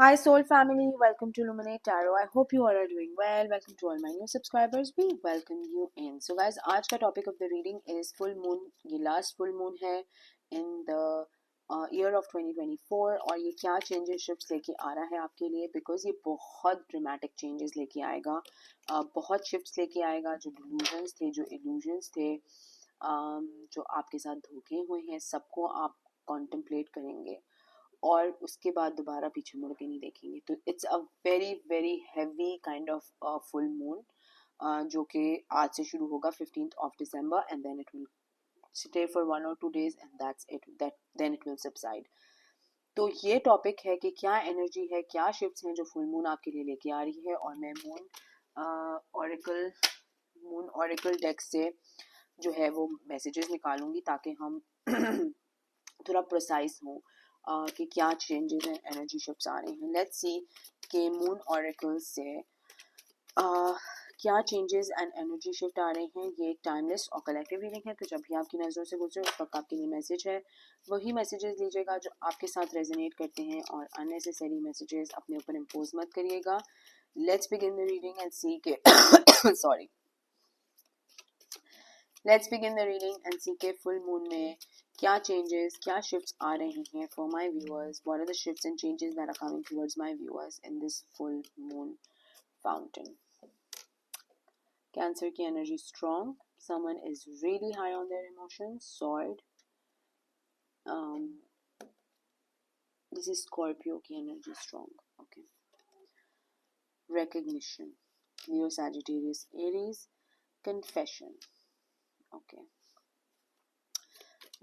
Hi Soul family, welcome to Luminate Tarot. I hope you all are doing well. Welcome to all my new subscribers. We welcome you in. So guys, आज का topic of the reading is full moon. ये last full moon है in the year of 2024 और ये क्या changes shifts लेके आ रहा है आपके लिए because ये बहुत dramatic changes लेके आएगा, बहुत shifts लेके आएगा. जो delusions थे, जो illusions थे, जो आपके साथ धोखे हुए हैं, सबको आप contemplate करेंगे और उसके बाद दोबारा पीछे मुड़ के नहीं देखेंगे. तो it's a very very heavy kind of full moon जो कि आज से शुरू होगा 15th of December and then it will stay for 1 or 2 days and that's it, that then it will subside. तो ये टॉपिक है कि क्या एनर्जी है, क्या शिफ्ट्स हैं जो फुल मून आपके लिए लेके आ रही है. और मैं मून ऑरिकल डेक से जो है वो मैसेजेस निकालूंगी ताकि हम थोड़ा प्रिसाइज हों कि क्या चेंजेस हैं, एनर्जी शिफ्ट्स आ रहे हैं. लेट्स सी कि मून ऑरेकल से क्या चेंजेस एंड एनर्जी शिफ्ट आ रहे हैं. ये एक टाइमलेस और कलेक्टिव रीडिंग है, तो जब भी आपकी नज़रों से गुजरे उस वक्त आपके लिए मैसेज है. वही मैसेजेस लीजिएगा जो आपके साथ रेजोनेट करते हैं और अननेसेसरी मैसेजेस अपने ऊपर इम्पोज मत करिएगा. Let's begin the reading and see के sorry let's begin the reading and see के फुल मून में क्या चेंजेस, क्या शिफ्ट्स आ रहे हैं for my viewers. What are the shifts and changes that are coming towards my viewers in this full moon fountain. Cancer की energy strong. Someone is really high on their emotions. Sword. This is Scorpio की energy strong. Okay. recognition. Leo, Sagittarius, Aries. Confession. Okay.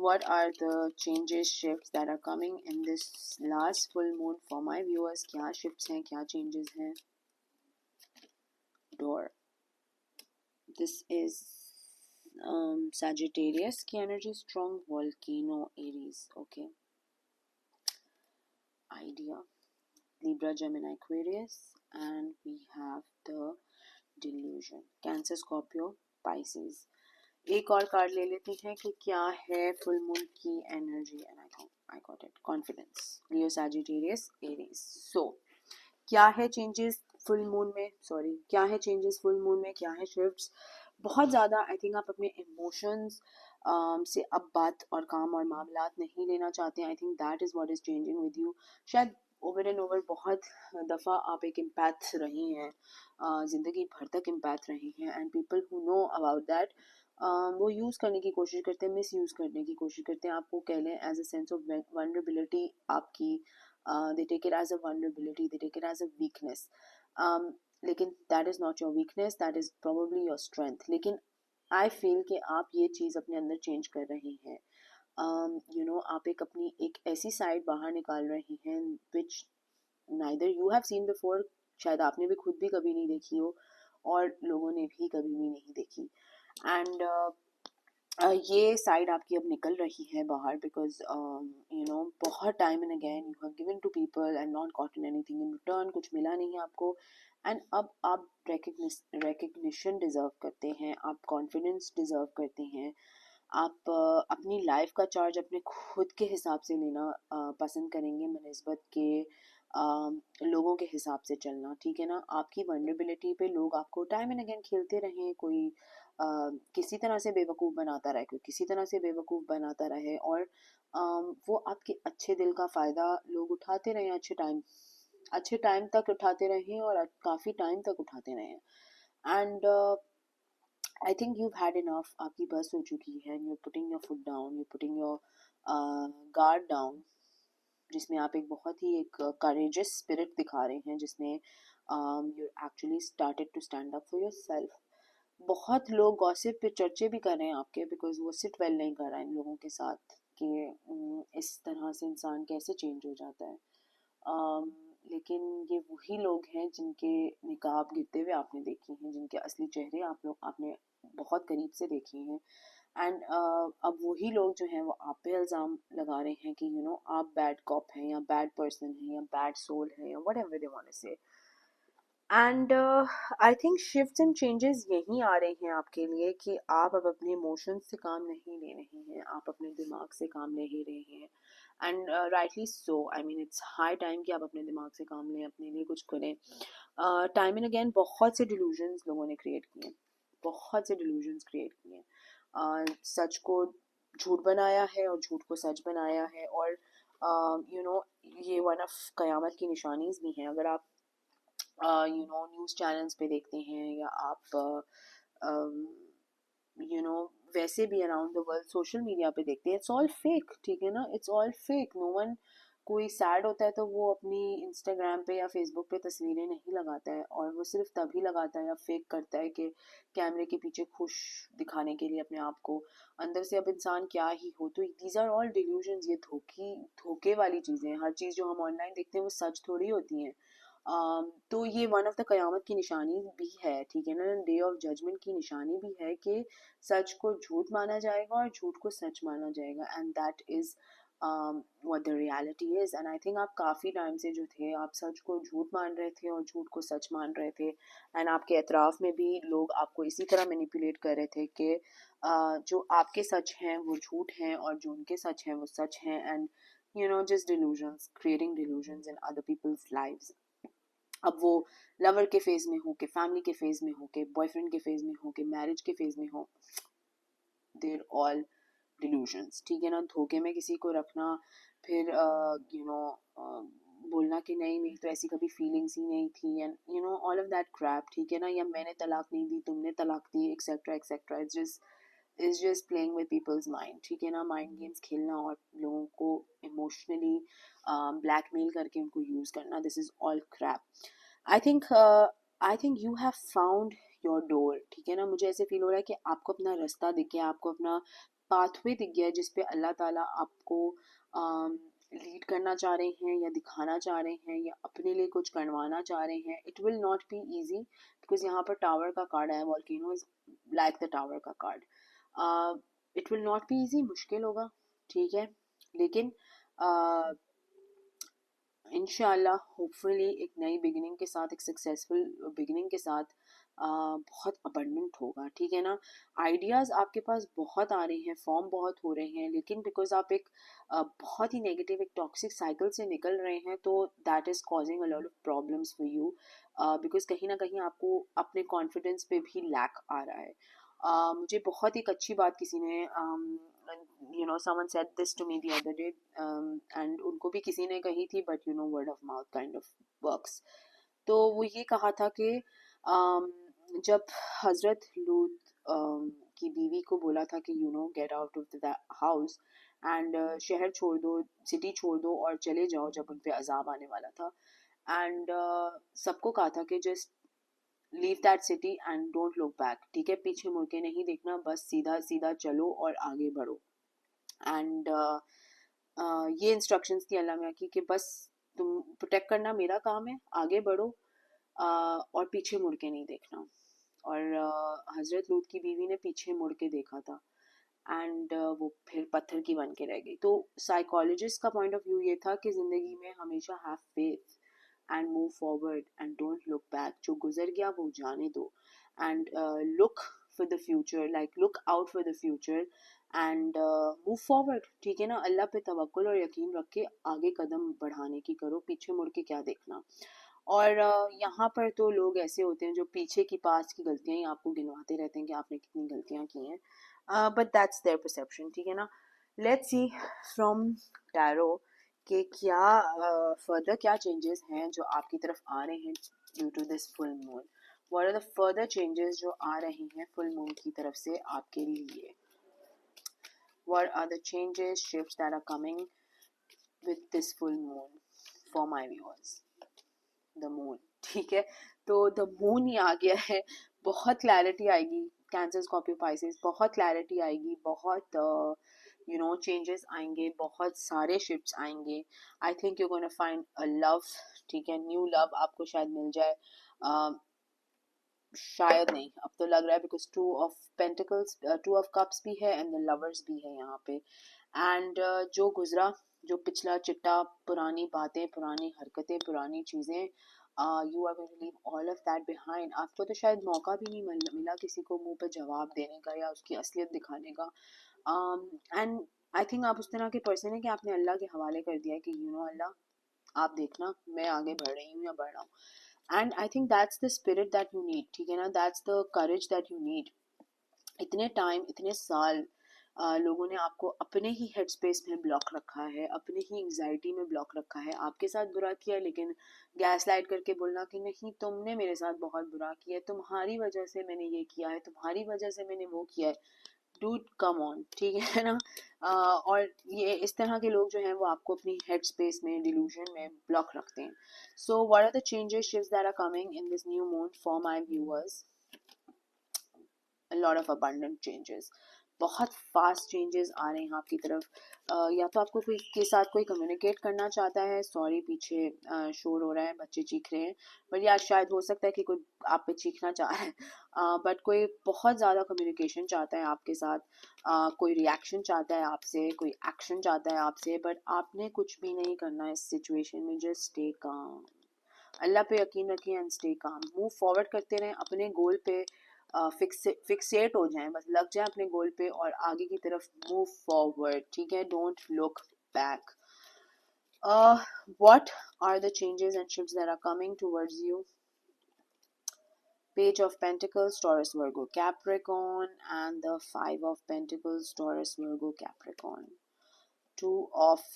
What are the changes, shifts that are coming in this last full moon for my viewers? क्या shifts हैं, क्या changes हैं? Door. This is Sagittarius की energy strong. Volcano, Aries. Okay. Idea. Libra, Gemini, Aquarius. And we have the delusion. Cancer, Scorpio, Pisces. एक और card ले लेते हैं कि क्या है फुल मून की energy. And I got it. Confidence. Leo, Sagittarius, Aries. So क्या है चेंजेस फुल मून में, क्या है चेंजेस फुल मून में, क्या है शिफ्ट्स. बहुत ज़्यादा आई थिंक आप अपने इमोशंस से अब बात और काम और मामलात नहीं लेना चाहते हैं. I think that is what is changing with you. शायद ओवर एंड ओवर बहुत दफ़ा आप एक इम्पैथ रही हैं, ज़िंदगी भर तक इम्पैथ रही हैं. And people who know about that वो यूज़ करने की कोशिश करते हैं, मिस यूज़ करने की कोशिश करते हैं. आपको कह लें as a sense of vulnerability आपकी. They take it as a vulnerability, they take it as a weakness. लेकिन that is not your weakness, that is probably your strength. लेकिन आई फील कि आप ये चीज़ अपने अंदर चेंज कर रहे हैं. आप अपनी एक ऐसी साइड बाहर निकाल रहे हैं which neither you have seen before. शायद आपने भी खुद भी कभी नहीं देखी हो और लोगों ने भी कभी भी नहीं देखी. एंड ये साइड आपकी अब निकल रही है बाहर बिकॉज बहुत time and again you have given to people and not gotten anything in return. कुछ मिला नहीं है आपको. एंड अब आप रिकग्निशन डिज़र्व करते हैं, आप कॉन्फिडेंस डिज़र्व करते हैं. आप अपनी लाइफ का चार्ज अपने खुद के हिसाब से लेना पसंद करेंगे, मनस्बत के लोगों के हिसाब से चलना. ठीक है ना. आपकी वनरेबिलिटी पे लोग आपको टाइम एंड अगेन खेलते रहें. कोई किसी तरह से बेवकूफ़ बनाता रहे, कोई किसी तरह से बेवकूफ़ बनाता रहे और वो आपके अच्छे दिल का फ़ायदा लोग उठाते रहें. अच्छे टाइम तक उठाते रहें और काफ़ी टाइम तक उठाते रहें. And I think you had enough. आपकी बस हो चुकी है. You putting your foot down, you putting your guard down, जिसमें आप एक बहुत ही एक करेजियस स्पिरिट दिखा रहे हैं, जिसमें you actually started to stand up for your self. बहुत लोग गॉसिप पे चर्चे भी कर रहे हैं आपके बिकॉज वो सिट वेल नहीं कर रहा है इन लोगों के साथ कि इस तरह से इंसान कैसे चेंज हो जाता है. लेकिन ये वही लोग हैं जिनके निकाब गिरते हुए आपने देखे हैं, जिनके असली चेहरे आपने बहुत करीब से देखे हैं. एंड अब वही लोग जो हैं वो आप पे इल्ज़ाम लगा रहे हैं कि आप बैड कॉप हैं या बैड पर्सन हैं या बैड सोल हैं या व्हाटएवर दे वांट टू से. And I think shifts and changes यहीं आ रहे हैं आपके लिए कि आप अब अपने इमोशंस से काम नहीं ले रहे हैं, आप अपने दिमाग से काम ले ही रहे हैं. And rightly so, I mean it's high time कि आप अपने दिमाग से काम लें, अपने लिए कुछ करें. टाइम एंड अगेन बहुत से डिल्यूजन्स लोगों ने क्रिएट किए हैं, बहुत से डिल्यूजन्स क्रिएट किए हैं. सच को झूठ बनाया है और झूठ को सच बनाया है. और यू नो ये वन ऑफ कयामत की निशानीज भी हैं. अगर आप न्यूज़ चैनल्स पे देखते हैं या आप वैसे भी around the world social media पे देखते हैं, इट्स ऑल फेक. ठीक है ना, it's all fake. No one, कोई सैड होता है तो वो अपनी इंस्टाग्राम पे या फेसबुक पे तस्वीरें नहीं लगाता है, और वो सिर्फ तभी लगाता है या फेक करता है कि कैमरे के पीछे खुश दिखाने के लिए अपने आप को. अंदर से अब इंसान क्या ही हो. तो दीज आर ऑल डिल्यूजन्स. ये धोखे वाली चीज़ें हैं. हर चीज़ जो हम ऑनलाइन देखते हैं वो सच थोड़ी होती हैं. तो ये वन ऑफ द कयामत की निशानी भी है. ठीक है ना, डे ऑफ जजमेंट की निशानी भी है कि सच को झूठ माना जाएगा और झूठ को सच माना जाएगा. And that is what the reality is. And I think आप काफ़ी टाइम से जो थे, आप सच को झूठ मान रहे थे और झूठ को सच मान रहे थे. एंड आपके अतराफ में भी लोग आपको इसी तरह मैनिपुलेट कर रहे थे कि जो आपके सच हैं वो झूठ हैं और जो उनके सच हैं वो सच हैं. And just delusions, creating delusions in other people's lives. अब वो लवर के फेज में हो, के फैमिली के फेज में हो, के बॉयफ्रेंड के फेज में हो, के मैरिज के फेज में हो, देर ऑल डिल्यूजन्स. ठीक है ना, धोखे में किसी को रखना, फिर बोलना कि नहीं मेरी तो ऐसी कभी फीलिंग्स ही नहीं थी, and all of that Krebs. ठीक है ना, या मैंने तलाक नहीं दी, तुमने तलाक दी, et cetera et cetera. It's just playing with people's mind. ठीक है ना, माइंड गेम्स खेलना और लोगों को इमोशनली ब्लैकमेल करके उनको यूज करना. This is all crap. I think you have found your door. ठीक है ना, मुझे ऐसे फील हो रहा है कि आपको अपना रास्ता दिख गया, आपको अपना पाथवे दिख गया जिसपे अल्लाह ताला आपको लीड करना चाह रहे हैं या दिखाना चाह रहे हैं या अपने लिए कुछ करवाना चाह रहे हैं. It will not be easy because यहाँ पर टावर का कार्ड है. Volcano is like the tower का card. It will not be easy, मुश्किल होगा. ठीक है, लेकिन इंशाल्लाह होपफुली एक नई बिगिनिंग के साथ, एक सक्सेसफुल बिगिनिंग के साथ बहुत अबंडेंट होगा. ठीक है ना, आइडियाज़ आपके पास बहुत आ रहे हैं, फॉर्म बहुत हो रहे हैं, लेकिन बिकॉज आप एक बहुत ही नेगेटिव, एक टॉक्सिक साइकिल से निकल रहे हैं, तो that is causing a lot of problems for you. Because कहीं ना कहीं आपको अपने कॉन्फिडेंस पे भी लैक आ रहा है. मुझे बहुत एक अच्छी बात किसी ने someone said this to me the other day, and उनको भी किसी ने कही थी, but word of mouth kind of works. तो वो ये कहा था कि जब हजरत लूत की बीवी को बोला था कि get out of the house and शहर छोड़ दो, सिटी छोड़ दो और चले जाओ, जब उन पे अजाब आने वाला था. एंड सबको कहा था कि just leave that city and don't look back. ठीक है, पीछे मुड़ के नहीं देखना, बस सीधा सीधा चलो और आगे बढ़ो. एंड ये इंस्ट्रक्शंस थी अल्लाह मियाँ की कि बस तुम प्रोटेक्ट करना मेरा काम है, आगे बढ़ो और पीछे मुड़ के नहीं देखना. और हजरत लूत की बीवी ने पीछे मुड़ के देखा था एंड वो फिर पत्थर की बन के रह गई. तो साइकोलॉजिस्ट का पॉइंट ऑफ व्यू ये था कि ज़िंदगी में हमेशा have faith and move forward and don't look back. जो गुजर गया वो जाने दो and look for the future, like look out for the future and move forward. ठीक है ना, अल्लाह पे तवक्कुल और यकीन रख के आगे कदम बढ़ाने की करो, पीछे मुड़ के क्या देखना. और यहाँ पर तो लोग ऐसे होते हैं जो पीछे की पास्ट की गलतियां ही आपको गिनवाते रहते हैं कि आपने कितनी गलतियां की हैं. But that's their perception. ठीक है ना, लेट्स सी फ्रॉम टैरो कि क्या फर्दर क्या चेंजेस हैं जो आपकी तरफ आ रहे हैं due to this full moon. What are the further changes जो आ रहे हैं फुल मून की तरफ से आपके लिए. What are the changes, shifts that are coming with this full moon for my viewers? The moon. ठीक है, तो द मून ही आ गया है. बहुत क्लैरिटी आएगी. कैंसर, स्कॉर्पियो, पाइसेस, बहुत क्लैरिटी आएगी, बहुत चेंजेस आएंगे, बहुत सारे शिफ्ट्स आएंगे. आई think you gonna find a love. ठीक है, न्यू लव आपको शायद मिल जाए. शायद नहीं, अब तो लग रहा है because two of pentacles, two of cups भी है एंड द लवर्स भी है यहाँ पे. एंड जो गुजरा जो पिछला चिट्टा, पुरानी बातें, पुरानी हरकतें, पुरानी चीज़ें, you are going to leave all of that behind. आपको तो शायद मौका भी नहीं मिला किसी को मुंह पे जवाब देने का या उसकी असलियत दिखाने का। एंड आई थिंक आप उस तरह के पर्सन है कि आपने अल्लाह के हवाले कर दिया है कि यू नो अल्लाह आप देखना मैं आगे बढ़ रही हूँ या बढ़ रहा हूँ। And I think that's the spirit that you need, ठीक है ना, that's the courage that you need. इतने टाइम, इतने साल लोगों ने आपको अपने ही हेड स्पेस में ब्लॉक रखा है, अपने ही एंग्जाइटी में ब्लॉक रखा है, आपके साथ बुरा किया लेकिन गैस लाइट करके बोलना कि नहीं तुमने मेरे साथ बहुत बुरा किया है, तुम्हारी वजह से मैंने ये किया है, तुम्हारी वजह से मैंने वो किया है। डूड कम ऑन, ठीक है ना। और ये इस तरह के लोग जो हैं वो आपको अपनी हेड स्पेस में, डिल्यूजन में ब्लॉक रखते हैं। So what are the changes shifts that are coming in this new moon for my viewers? a lot of abundant changes, बहुत फास्ट चेंजेस आ रहे हैं आपकी तरफ। या तो आपको कोई के साथ कोई कम्युनिकेट करना चाहता है, सॉरी पीछे शोर हो रहा है, बच्चे चीख रहे हैं, बट या शायद हो सकता है कि कोई आप पे चीखना चाह रहा है, बट कोई बहुत ज़्यादा कम्युनिकेशन चाहता है आपके साथ, कोई रिएक्शन चाहता है आपसे, कोई एक्शन चाहता है आपसे, बट आपने कुछ भी नहीं करना है इस सिचुएशन में। जस्ट स्टे काम, अल्लाह पे यकीन रखें and stay calm, move forward करते रहें, अपने गोल पे फिक्सेट हो जाएं, बस लग जाएं अपने गोल पे और आगे की तरफ मूव फॉरवर्ड, ठीक है, don't look back. What are the changes and shifts that are coming towards you? Page of Pentacles, Taurus, Virgo, Capricorn, and the Five of Pentacles, Taurus, Virgo, Capricorn. Two of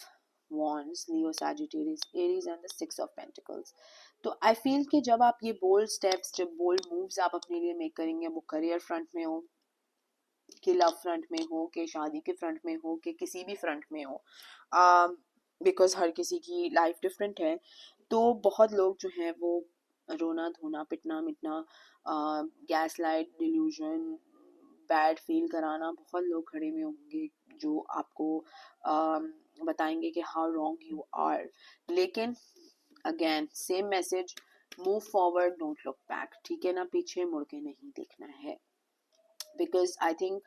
Wands, Leo, Sagittarius, Aries, and the Six of Pentacles. तो I feel कि जब आप ये bold steps, जब bold moves आप अपने लिए make करेंगे, वो करियर फ्रंट में हो, कि लव फ्रंट में हो, कि शादी के फ्रंट में हो, कि किसी भी फ्रंट में हो, बिकॉज हर किसी की लाइफ डिफरेंट है, तो बहुत लोग जो हैं वो रोना धोना पिटना मिटना, gaslight, delusion, bad feel कराना, बहुत लोग खड़े हुए होंगे जो आपको बताएंगे कि हाउ रॉन्ग यू आर। लेकिन again same message, move forward, don't look back, ठीक है ना, पीछे मुड़ के नहीं देखना है। बिकॉज आई थिंक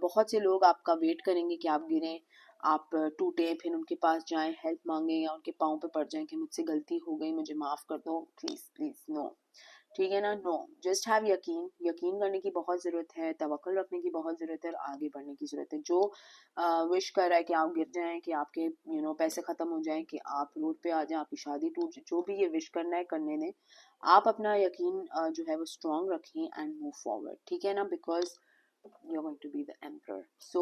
बहुत से लोग आपका वेट करेंगे कि आप गिरें, आप टूटे, फिर उनके पास जाएं, हेल्प मांगें या उनके पाँव पे पड़ जाएं कि मुझसे गलती हो गई, मुझे माफ़ कर दो, प्लीज़ प्लीज़, नो, ठीक है ना, नो, जस्ट हैव यकीन, यकीन करने की बहुत ज़रूरत है, तवक्कुल रखने की बहुत ज़रूरत है और आगे बढ़ने की ज़रूरत है। जो विश कर रहा है कि आप गिर जाएं, कि आपके पैसे ख़त्म हो जाएं, कि आप रोड पे आ जाएं, आपकी शादी टूट जाए, जो भी ये विश करना है करने दें, आप अपना यकीन जो है वो स्ट्रॉन्ग रखें एंड मूव फॉरवर्ड, ठीक है ना, because you're going to be the emperor. So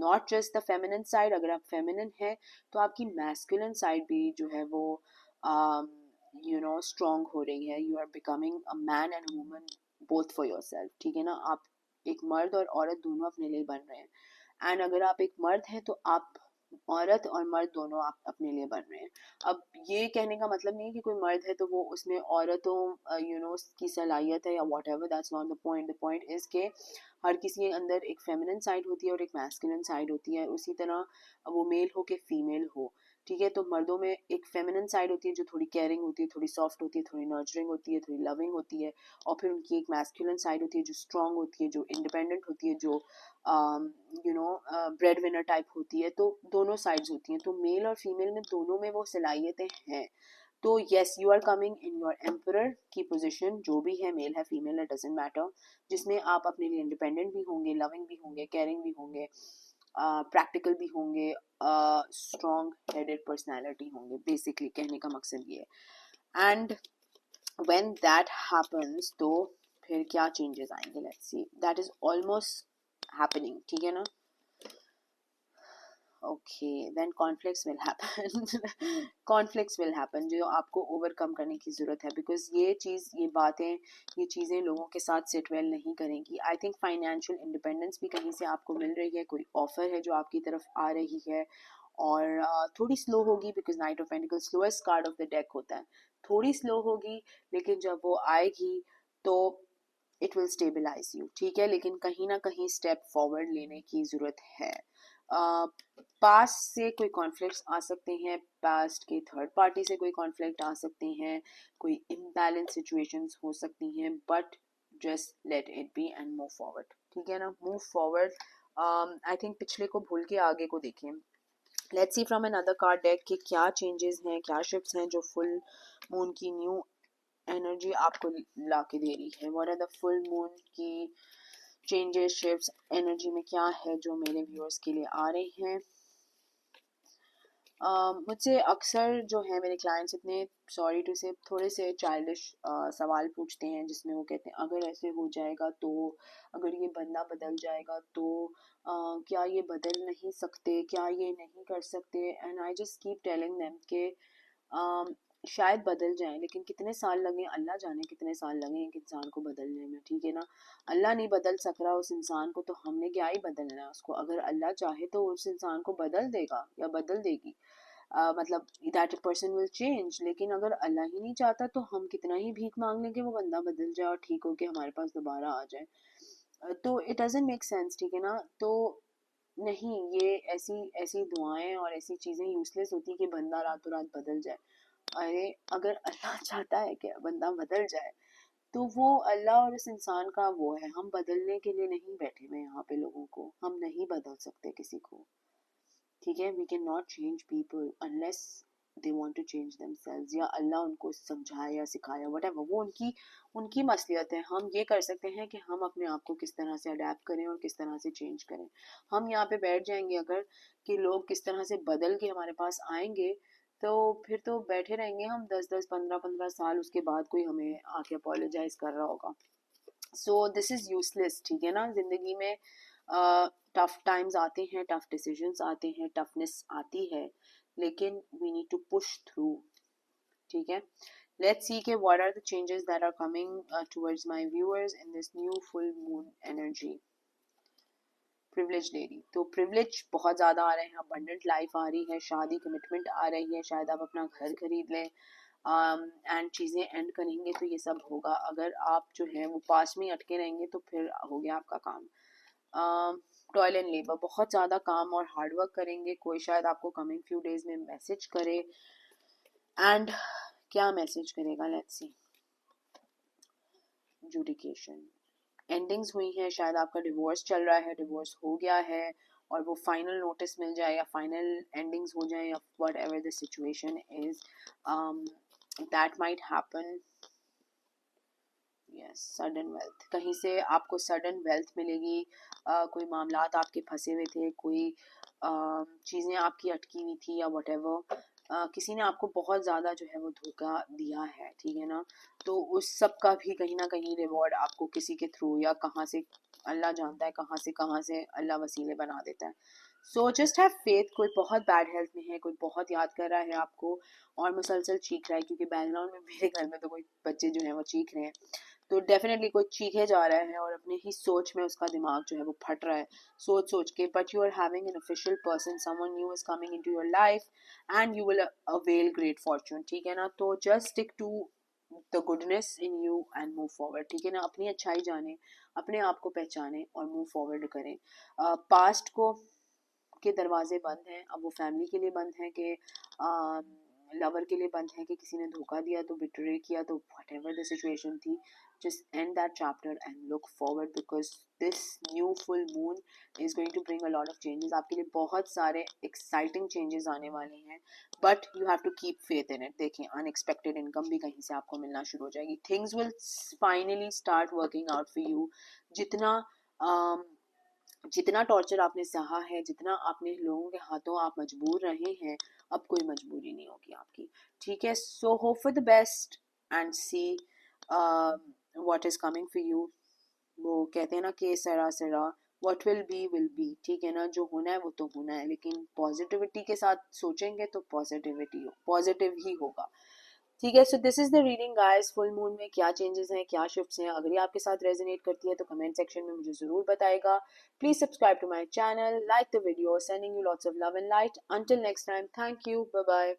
not just the feminine side, अगर आप feminine है तो आपकी masculine side भी जो है वो strong हो रही है, you are becoming a man and a woman both for yourself, ठीक है ना, आप एक मर्द और औरत दोनों अपने लिए बन रहे हैं। एंड अगर आप एक मर्द हैं तो आप औरत और मर्द दोनों आप अपने लिए बन रहे हैं। अब ये कहने का मतलब नहीं है कि कोई मर्द है तो वो उसमें औरतों की सलाहियत है या what ever, that's not the point. The point is के हर किसी के अंदर एक फेमिनिन साइड होती है और एक मैस्कुलिन साइड होती है, उसी तरह वो मेल हो के फीमेल हो, ठीक है। तो मर्दों में एक फेमिनिन साइड होती है जो थोड़ी केयरिंग होती है, थोड़ी सॉफ्ट होती है, थोड़ी नर्चरिंग होती है, थोड़ी लविंग होती है, और फिर उनकी एक मैस्कुलिन साइड होती है जो स्ट्रांग होती है, जो इंडिपेंडेंट होती है, जो ब्रेड विनर टाइप होती है। तो दोनों साइड्स होती हैं, तो मेल और फीमेल में दोनों में वो सलाहियतें हैं। तो yes, you are coming in your emperor की पोजीशन, जो भी है, मेल है फीमेल है, डजेंट मैटर, जिसमें आप अपने लिए इंडिपेंडेंट भी होंगे, लविंग भी होंगे, केयरिंग भी होंगे, प्रैक्टिकल भी होंगे, स्ट्रॉन्ग हेडेड पर्सनैलिटी होंगे, बेसिकली कहने का मकसद ये है। एंड व्हेन दैट हैपन्स तो फिर क्या चेंजेस आएंगे, let's see, that is almost happening, ठीक है ना। okay, then conflicts will happen. conflicts will happen जो आपको ओवरकम करने की ज़रूरत है, बिकॉज ये चीज़, ये बातें, ये चीज़ें लोगों के साथ सिट वेल नहीं करेंगी। आई थिंक फाइनेंशियल इंडिपेंडेंस भी कहीं से आपको मिल रही है, कोई ऑफर है जो आपकी तरफ आ रही है, और थोड़ी स्लो होगी, because night of pentacles slowest card of the deck होता है, थोड़ी स्लो होगी, लेकिन जब वो आएगी तो इट विल स्टेबलाइज यू, ठीक है, लेकिन कहीं ना कहीं स्टेप फॉरवर्ड लेने की ज़रूरत है। पास्ट से कोई कॉन्फ्लिक्ट्स आ सकते हैं, पास्ट के थर्ड पार्टी से कोई कॉन्फ्लिक्ट आ सकते हैं, कोई इम्बैलेंस सिचुएशंस हो सकती हैं, but just let it be and move forward, ठीक है ना, मूव फॉरवर्ड। आई थिंक पिछले को भूल के आगे को देखें, let's see from another card deck कि क्या चेंजेस हैं, क्या शिफ्ट्स हैं जो फुल मून की न्यू एनर्जी आपको ला के दे रही है. What are the full moon की चेंजेस, शिफ्ट्स, एनर्जी में क्या है जो मेरे व्यूअर्स के लिए आ रही हैं. मुझसे अक्सर जो है मेरे क्लाइंट्स इतने सॉरी टू से थोड़े से चाइल्डिश सवाल पूछते हैं जिसमें वो कहते हैं अगर ऐसे हो जाएगा तो, अगर ये बंदा बदल जाएगा तो क्या ये बदल नहीं सकते, क्या ये नहीं कर सकते. And I just keep telling them के शायद बदल जाए लेकिन कितने साल लगे अल्लाह जाने, कितने साल लगे एक इंसान को बदलने में. ठीक है ना, अल्लाह नहीं बदल सक रहा उस इंसान को तो हमने क्या ही बदलना है उसको. अगर अल्लाह चाहे तो उस इंसान को बदल देगा या बदल देगी. मतलब दैट पर्सन विल चेंज. लेकिन अगर अल्लाह ही नहीं चाहता तो हम कितना ही भीख मांग लें कि वो बंदा बदल जाए और ठीक हो के हमारे पास दोबारा आ जाए. तो इट डजंट मेक सेंस. ठीक है ना, तो नहीं, ये ऐसी ऐसी दुआएं और ऐसी चीज़ें यूजलेस होती कि बंदा रातों रात बदल जाए. अरे अगर अल्लाह चाहता है कि बंदा बदल जाए तो वो अल्लाह और इस इंसान का वो है. हम बदलने के लिए नहीं बैठे हुए यहाँ पे लोगों को. हम नहीं बदल सकते किसी को. ठीक है, we can not change people unless they want to change themselves, या अल्लाह उनको समझाए या सिखाया व्हाटएवर, वो उनकी उनकी मसलियत है. हम ये कर सकते हैं कि हम अपने आप को किस तरह से अडेप्ट करें और किस तरह से चेंज करें. हम यहाँ पे बैठ जाएंगे अगर कि लोग किस तरह से बदल के हमारे पास आएंगे तो फिर तो बैठे रहेंगे हम 10-10 15-15 साल, उसके बाद कोई हमें आके अपोलोजाइज कर रहा होगा. So this is useless. ठीक है ना, ज़िंदगी में टफ टाइम्स आते हैं, टफ डिसीजंस आते हैं, टफनेस आती है, लेकिन we need to push through. ठीक है, let's see के what are the changes that are coming towards my viewers in this new full moon energy. Privilege lady, तो प्रिविलेज बहुत ज़्यादा आ रहे हैं, अबंडेंट लाइफ आ रही है, शादी कमिटमेंट आ रही है, शायद आप अपना घर खरीद लें एंड चीज़ें एंड करेंगे तो ये सब होगा. अगर आप जो है वो पास में ही अटके रहेंगे तो फिर हो गया आपका काम. टॉयल एंड लेबर, बहुत ज़्यादा काम और हार्ड वर्क करेंगे. कोई शायद आपको कमिंग फ्यू डेज में मैसेज करे. एंड क्या मैसेज करेगा, लेट्स सी. जुडिकेशन, एंडिंग्स हुई हैं, शायद आपका डिवोर्स चल रहा है, डिवोर्स हो गया है और वो फाइनल नोटिस मिल जाए या फाइनल एंडिंग्स हो जाए या what ever the situation is, that might happen. Yes, sudden wealth, कहीं से आपको सडन वेल्थ मिलेगी. कोई मामलात आपके फंसे हुए थे, कोई चीज़ें आपकी अटकी हुई थी या वट एवर, किसी ने आपको बहुत ज़्यादा जो है वो धोखा दिया है. ठीक है ना, तो उस सब का भी कहीं ना कहीं रिवॉर्ड आपको किसी के थ्रू या कहाँ से, अल्लाह जानता है कहाँ से अल्लाह वसीले बना देता है. So just have faith. कोई बहुत बैड हेल्थ में है, कोई बहुत याद कर रहा है आपको और मुसलसल चीख रहा है, क्योंकि बैकग्राउंड में मेरे घर में तो कोई बच्चे जो हैं वो चीख रहे हैं, तो डेफिनेटली कोई चीखे जा रहा है और अपने ही सोच में उसका दिमाग जो है वो फट रहा है सोच सोच के. But you are having an official person, someone new is coming into your life and you will avail great fortune. ठीक है ना, तो just stick to the goodness in you and move forward. ठीक है ना, अपनी अच्छाई जाने, अपने आप को पहचाने और मूव फॉरवर्ड करें. पास्ट को के दरवाजे बंद हैं, अब वो फैमिली के लिए बंद हैं कि लवर के लिए बंद है कि किसी ने धोखा दिया तो बिट्रे किया तो वट एवर द सिचुएशन थी, just end that chapter and look forward because this new full moon is going to bring a lot of changes. आपके लिए बहुत सारे exciting changes आने वाले हैं, but you have to keep faith in it. देखिए, unexpected income भी कहीं से आपको मिलना शुरू हो जाएगी. Things will finally start working out for you. जितना जितना टॉर्चर आपने सहा है, जितना आपने लोगों के हाथों आप मजबूर रहे हैं, अब कोई मजबूरी नहीं होगी आपकी. ठीक है, so hope for the best and see what is coming for you. वो कहते हैं ना कि सरा सरा व्हाट विल बी. ठीक है ना, जो होना है वो तो होना है, लेकिन पॉजिटिविटी के साथ सोचेंगे तो पॉजिटिव ही होगा. ठीक है, so this is the reading guys. Full moon में क्या चेंजेस हैं, क्या शिफ्ट्स हैं, अगर ये आपके साथ रेजोनेट करती है तो कमेंट सेक्शन में मुझे जरूर बताएगा. Please subscribe to my channel, like the video, sending you lots of love and light. Until next time, thank you, bye bye.